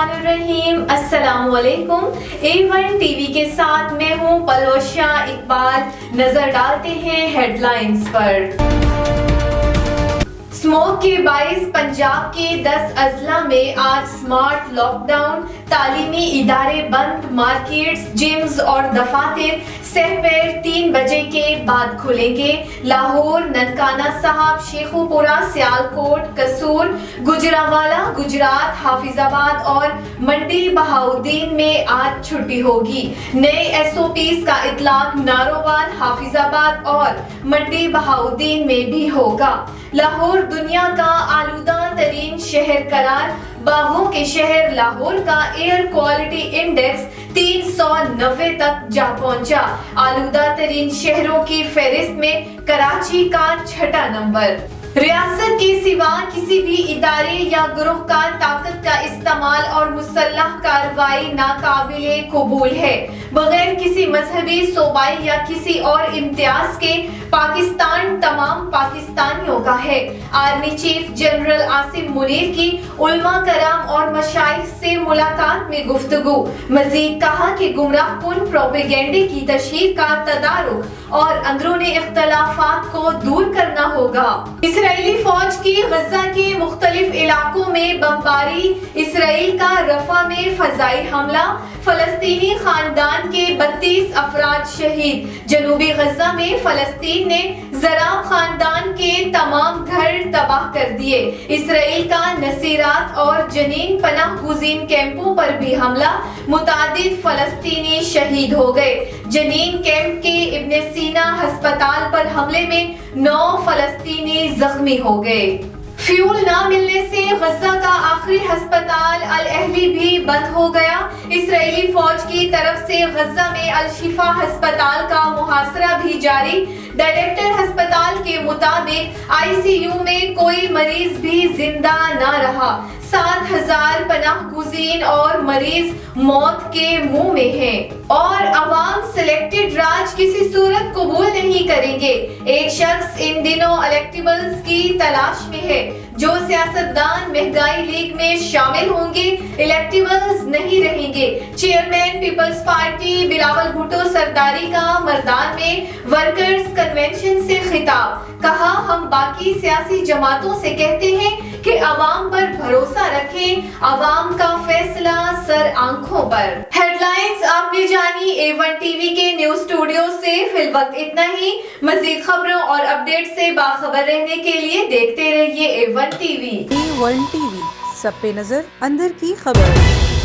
बिस्मिल्लाहिर्रहमानिर्रहीम। अस्सलाम वालेकुम। A1 टीवी के साथ मैं हूँ पलवशिया इकबाल। नजर डालते हैं हेडलाइंस पर। स्मोक के बाइस पंजाब के 10 अजला में आज स्मार्ट लॉकडाउन, तालीमी इदारे बंद, मार्केट्स, जिम्स और दफातर सहपैर 3 बजे के बाद खुलेंगे। लाहौर, ननकाना साहब, शेखुपुरा, सियालकोट, कसूर, गुजरावाला, गुजरात, हाफिजाबाद और मंडी बहाउद्दीन में आज छुट्टी होगी। नए SOPs का इतलाक नारोवाल, हाफिजाबाद और मंडी बहाउद्दीन में भी होगा। लाहौर दुनिया का आलूदा तरीन शहर करार, बागों के शहर लाहौर का एयर क्वालिटी इंडेक्स 390 तक जा पहुंचा। आलूदा तरीन शहरों की फहरिस्त में कराची का 6वां नंबर। रियासत के सिवा किसी भी इदारे या ग्रुह का ताकत का इस्तेमाल और मुसल्लह कार्रवाई नाकाबिले कबूल है। बगैर किसी मजहबी, सूबाई या किसी और इम्तियाज के पाकिस्तान तमाम पाकिस्तानियों का है। Army chief general Asim Munir की उलमा कराम और मशाइख से मुलाकात में गुफ्तगू। मजीद कहा कि गुमराह कुन प्रोपेगेंडे की तशहीर का तदारुक और अंदरूनी इख्तलाफात को दूर करना होगा। इसराइली फौज की गजा के मुख्तलिफ इलाकों में बमबारी, इसराइल का रफा में फजाई हमला, फलस्तीनी खानदान के 32 अफराद शहीद। जनूबी गजा में फलस्तीन ने जराब खानदान के तमाम घर तबाह कर दिए। इसराइल का नसीरात और जनीन पनाह गुज़ीन कैंपों पर भी हमला, मुतादिद फलस्तीनी शहीद हो गए। जनीन कैंप के इब्ने सीना अस्पताल पर हमले में 9 फलस्तीनी जख्मी हो गए। फ्यूल ना मिलने से गजा का आखिरी अस्पताल अल अहली भी बंद हो गया। इसराइली फौज की तरफ से गजा में अल शिफा अस्पताल का मुहासरा भी जारी। डायरेक्टर अस्पताल के मुताबिक ICU में कोई मरीज भी जिंदा न रहा। 7000 पनाह गुज़ीन और मरीज मौत के मुंह में हैं। और अवाम सिलेक्टेड राज किसी सूरत कबूल नहीं करेंगे। एक शख्स इन दिनों इलेक्टेबल्स की तलाश में है। जो सियासतदान महंगाई लीग में शामिल होंगे, इलेक्टेबल्स नहीं रहेंगे। Chairman people's party Bilawal Bhutto सरदारी का मर्दान में वर्कर्स कन्वेंशन से खिताब। कहा, हम बाकी सियासी जमातों से कहते हैं कि अवाम पर भरोसा रखें, अवाम का फैसला सर आंखों पर। हेडलाइंस आपने जानी A1 टीवी के न्यूज स्टूडियो से। फिलवक्त इतना ही। मजीद खबरों और अपडेट से बाखबर रहने के लिए देखते रहिए A1 टीवी। A1 टीवी, सब पे नजर, अंदर की खबर।